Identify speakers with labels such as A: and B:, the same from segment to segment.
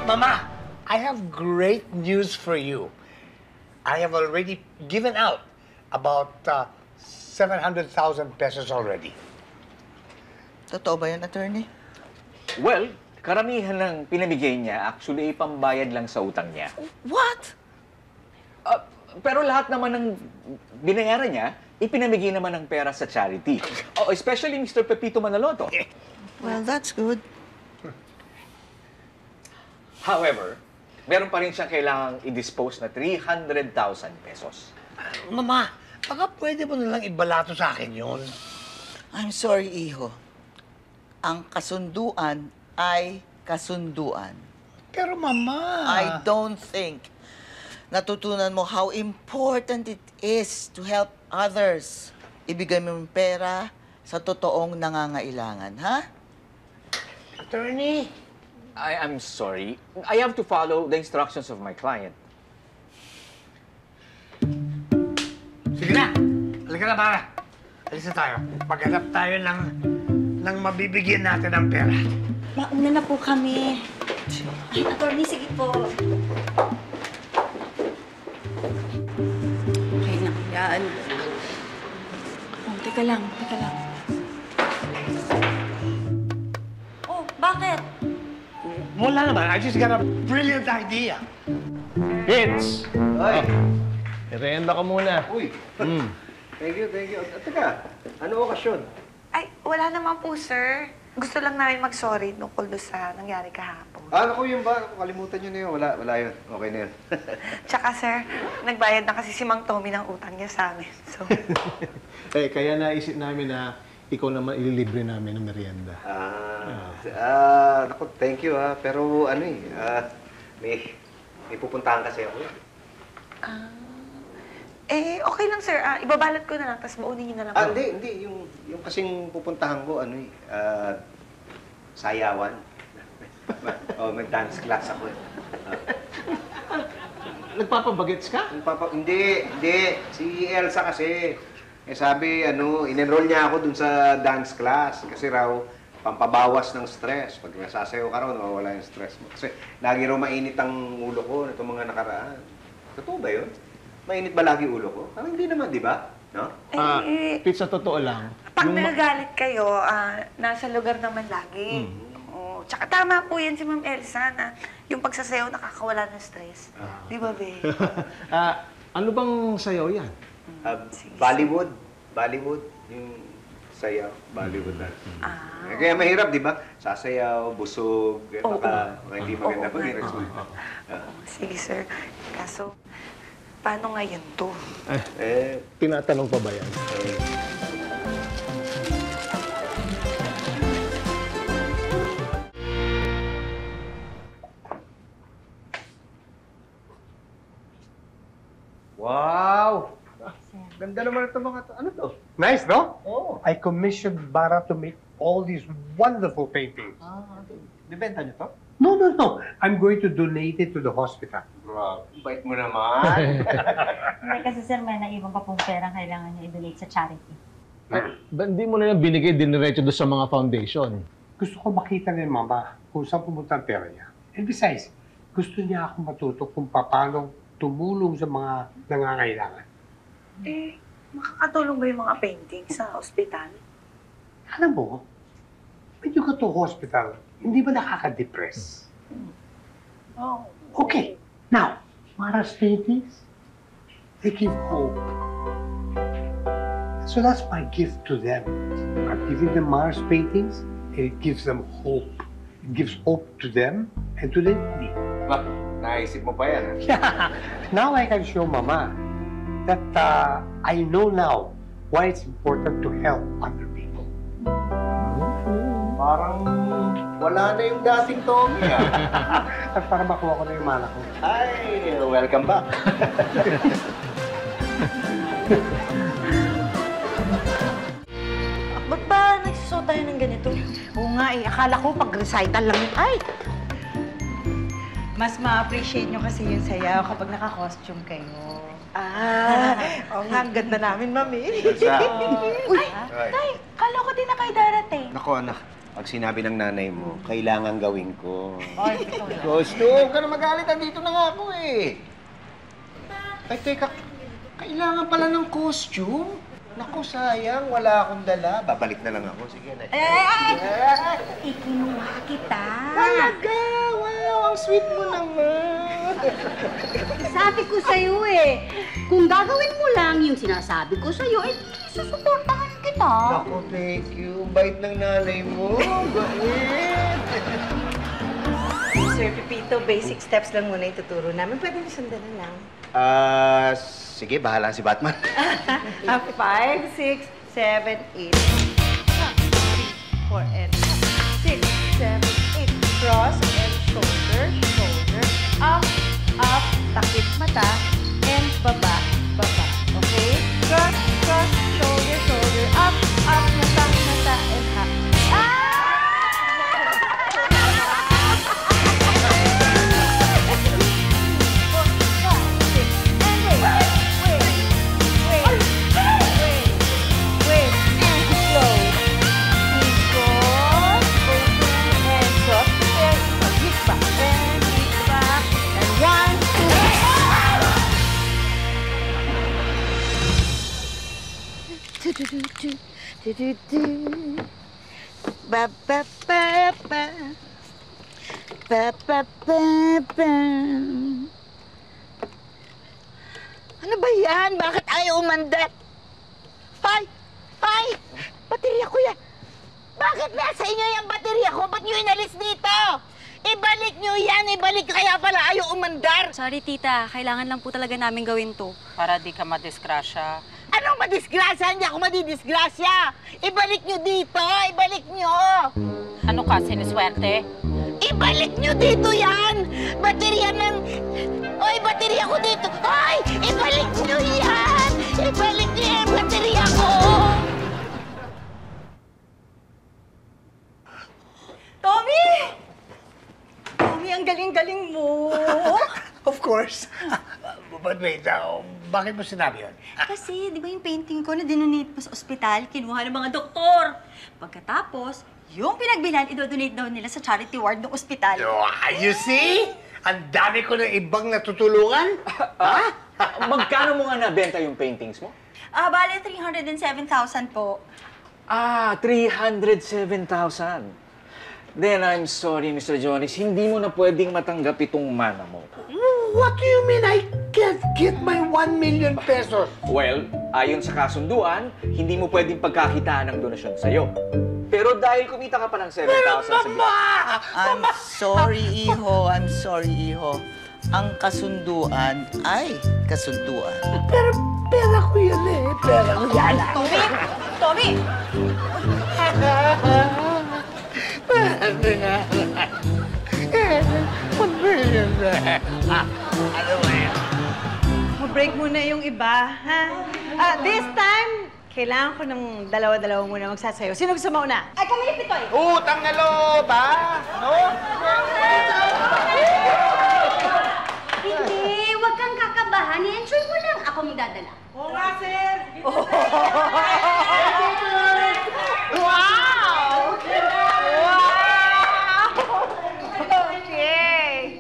A: Mama, I have great news for you. I have already given out about 700,000 pesos already.
B: Totoo ba yun, attorney?
C: Well, karamihan ng pinamigay niya actually ay pambayad lang sa utang niya.
B: What?
C: Pero lahat naman ng binayaran niya, ipinamigay naman ng pera sa charity. Oh, especially Mr. Pepito Manaloto.
B: Well, that's good.
C: However, meron pa rin siyang kailangang i-dispose na 300,000 pesos.
A: Mama, baka pwede mo nalang ibalato sa akin yun.
B: I'm sorry, iho. Ang kasunduan ay kasunduan.
A: Pero Mama...
B: I don't think natutunan mo how important it is to help others. Ibigay mo yung pera sa totoong nangangailangan, ha?
A: Attorney!
C: I'm sorry. I have to follow the instructions of my client.
A: Sige na! Halika na, Mara. Alis na tayo. Maghanap tayo ng mabibigyan natin ng pera.
D: Mauna na po kami. Ay, attorney, sige po. Okay lang yan. Oh, teka lang. Oh, bakit?
A: Wala naman. I just got a brilliant idea.
E: Vince!
F: Ay!
E: Irenda ka muna.
F: Uy! Thank you. Teka, ano okasyon?
G: Ay, wala naman po, sir. Gusto lang namin mag-sorry tungkol doon sa nangyari kahapon.
F: Naku, yun ba? Kalimutan nyo na yun. Wala yun. Okay na yun.
G: Tsaka, sir, nagbayad na kasi si Mang Tommy ng utang niya sa amin. So,
E: Kaya naisip namin na ikaw naman ililibre namin ng merienda.
F: Naku, thank you Pero may pupuntahan kasi ako.
G: okay lang, sir. Ibabalot ko na lang, tapos baunin niyo na lang.
F: Hindi. Yung kasing pupuntahan ko, sayawan. Mag-dance class ako eh.
E: Nagpapabagets ka?
F: Hindi. Si Elsa kasi. Sabi, in-enroll niya ako dun sa dance class. Kasi raw, pampabawas ng stress. Pag nasasayaw ka raw, nawawala yung stress mo. Kasi lagi raw mainit ang ulo ko nitong mga nakaraan. Totoo ba yun? Mainit ba lagi ulo ko? Hindi naman, di ba? No?
E: Pete, sa totoo lang.
G: Pag nagagalit kayo, nasa lugar naman lagi. Tsaka tama po yan si Ma'am Elsa na yung pagsasayaw nakakawala ng stress. Di ba, be?
E: Ano bang sayaw yan?
F: Bollywood. Yung sayaw. Bollywood na. Kaya mahirap, di ba? Sasayaw, busog, baka hindi maganda pag
G: Sige, sir. Kaso, paano ngayon to?
E: Tinatanong pa ba yan?
F: Wow! Ganda naman ito mga to. Ano to?
A: Nice, no?
F: Oo.
A: I commissioned Bara to make all these wonderful paintings.
F: Bibenta niyo to?
A: No. I'm going to donate it to the hospital.
F: Bro, bait mo naman.
D: Hindi kasi, sir, may naiwan pa pong perang kailangan niya i-donate sa charity.
E: Ba't hindi mo na lang binigay diniretso doon sa mga foundation?
A: Gusto ko makita ni Mama kung saan pumunta ang pera niya. And besides, gusto niya akong matuto kung paano tumulong sa mga nangangailangan.
G: Makakatulong ba yung mga paintings sa ospital?
A: Alam mo, when you go to hospital, hindi ba nakaka-depress? Okay, now, Mara's paintings, they give hope. So that's my gift to them. I'm giving them Mara's paintings, and it gives them hope. It gives hope to them and to me.
F: Ba, naisip mo pa yan.
A: Now I can show Mama that I know now why it's important to help other people.
F: Parang wala na yung dating Tommy
A: At para makuha ko na yung mana ko.
F: Ay, welcome back.
D: Ba't ba nagsusot tayo ng ganito?
H: Oo nga akala ko pag-recital lang yun. Ay!
I: Mas ma-appreciate nyo kasi yung sayaw kapag naka-costume kayo.
H: Oo nga, ang ganda namin, Mami.
F: Elsa.
I: Uy! Tay, kala ko din na kayo darating.
F: Nako, anak. Pag sinabi ng nanay mo, kailangan gawin ko. Gusto, huwag ka na magalit. Andito na nga ako eh. Ay, teka. Kailangan pala ng costume? Naku, sayang. Wala akong dala. Babalik na lang ako. Sige na.
H: Ikinuha kita.
F: Talaga? Wow, ang sweet mo naman.
J: Sabi ko sa'yo eh, kung gagawin mo lang yung sinasabi ko sa'yo, eh, susuportahan kita.
F: Naku, thank you. Bait ng nanay mo. Bait.
I: Sir Pepito, basic steps lang muna ituturo namin. Pwede na sundan na lang.
F: Sige, bahala si Batman.
I: 5, 6, 7, 8. 3, 4, and 6, 7, 8. Cross and shoulder, shoulder. Up, up, takip mata, and baba, baba. Okay? Cross, cross, shoulder, shoulder. Up, up, mata, mata, and up. Ba ba ba ba ba ba ba ba. Ano ba yan? Bakit ayaw umandar? Hoy! Hoy! Baterya ko yan! Bakit nasa inyo yung baterya ko? Ba't nyo inalis dito? Ibalik nyo yan! Ibalik kaya pala ayaw umandar!
J: Sorry, tita. Kailangan lang po talaga namin gawin to.
H: Para di ka madisgrasya.
B: Anong madisgrasya? Hindi ako madidisgrasya! Ibalik nyo dito! Ibalik nyo!
H: Ano ka, siniswerte?
B: Ibalik nyo dito yan! Baterya ng... Oy, baterya ko dito! Oy! Ibalik nyo yan! Ibalik nyo yan! Baterya ko!
I: Tommy! Tommy, ang galing-galing mo!
A: Of course. But wait, bakit mo sinabi yun?
D: Kasi, di ba yung painting ko na dinonate mo sa ospital, kinuha ng mga doktor. Pagkatapos, yung pinagbilhan, idodonate daw nila sa charity ward ng ospital.
A: You see? Ang dami ko ng ibang natutulungan.
C: Magkano mo nga nabenta yung paintings mo?
D: Bale, 307,000 po.
C: 307,000. Then I'm sorry, Mr. Jones, hindi mo na pwedeng matanggap itong mana mo.
A: What do you mean I can't get my 1 million pesos?
C: Well, ayon sa kasunduan, hindi mo pwedeng pagkakitaan ng donasyon sa'yo. Pero dahil kumita ka pa ng 7,000 sa
B: I'm sorry, Iho. I'm sorry, Iho. Ang kasunduan ay kasunduan.
A: Pero pera ko yan eh. Pera ko yan.
D: Tommy! Tommy!
A: Ano ba yan?
I: Mag-break muna yung iba, ha? This time, kailangan ko ng dalawa-dalawa muna magsasayo. Sino gusto mauna?
D: Ay, kami ni Pitoy!
F: Utang na loob, ha? No?
J: Hindi, huwag kang kakabahan. I-enjoy mo lang. Ako magdadala.
I: Oo nga, sir!
B: Wow! Wow!
I: Okay!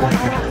A: Thank you.